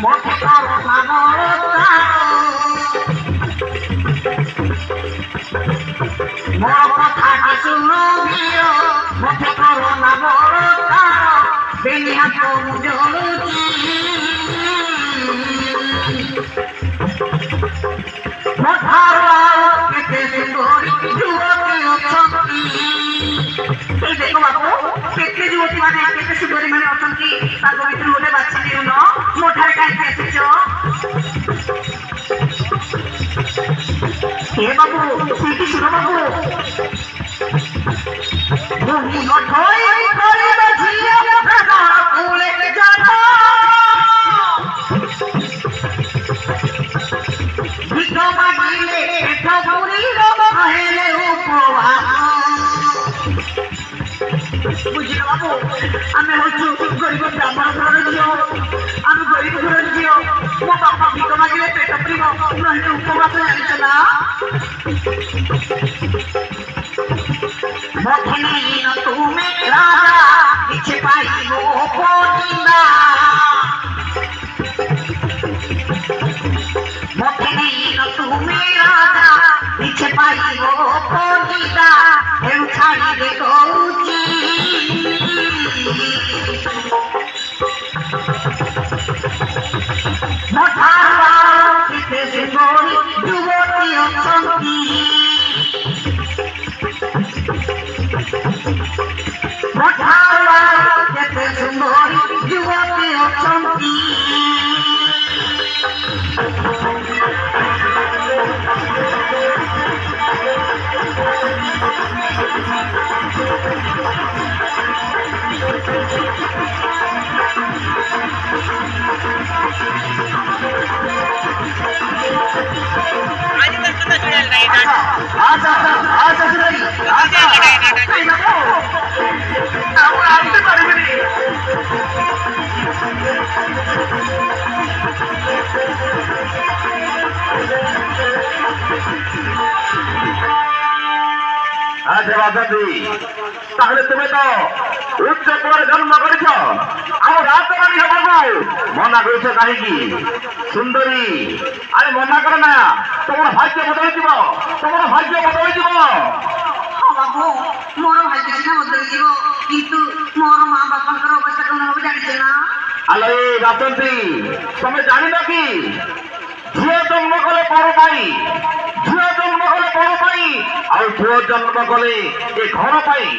মঠে করো না বড় কথাটা শুনো গিয়ে মঠে করো না বড় বেনিয়া তো জলুচি মঠার কেটে সুন্দরী যুবতী অଛନ୍ତି এই দেখো বাবু কেটে যুবতী মানে কেটে সুন্দরী মানে অଛନ୍ତି তার ভিতরে গোটে বাচ্চা নিউন মোঠার কাহিଁକି ଆସିଛ হে বাবু ସେଇଠି ଶୁଣ ବାବୁ ଭୂମି ନଠଇ କରିବ ଝିଅ କୁଳେ ଜାତ ଭିକ ମାଗିଲେ ପେଟ ପୁରିବ ହେଲେ ଉପବାସ ବୁଝିଲ ବାବୁ ଆମେ ହଉଛୁ ଗରିବ ବ୍ରାହ୍ମଣ ଘରର ଝିଅ ଆମେ ଗରିବ ଘରର ଝିଅ ମୋ ବାପା ଭିକ ମାଗିଲେ ପେଟ ପୁରିବ ନହେଲେ ଉପବାସ ଜାଣିଛ ନା মঠে নেই না তুমি রাজা ইচ্ছে পাইব পদিনা মঠে নেই না তুমি রাজা ইচ্ছে পাইব পদিনা এর ছাড়িলে কৌচি মঠার কেটে সুন্দরী যুবতী অଛନ୍ତି মঠাওয়া কেটে সুন্দরী যুবতী অଛନ୍ତି তাহলে তুমি তো উচ্চ করে জন্ম করেছ আমার রাজরানী হবাকু মনা করেছ কাহিকি সুন্দরী আরে মনা করে না তোমার ভাগ্য বদলাইଯିବ তোমার ভাগ্য বদলাইଯିବ বাবু মোর ভাগ্য সিনা বদলাইଯିବ কিন্তু মোর মা বাপাଙ୍କର অবস্থা কেমন হবে জানিছ না আলো এই বাসন্তী তুমি জানিনা কি ঝিଅ জন্ମ কলে পর পাই ঝিଅ জন্ମ কলে পর পাই ଆଉ ପୁଅ ଜନ୍ମ କଲେ ଏ ଘର ପାଇଁ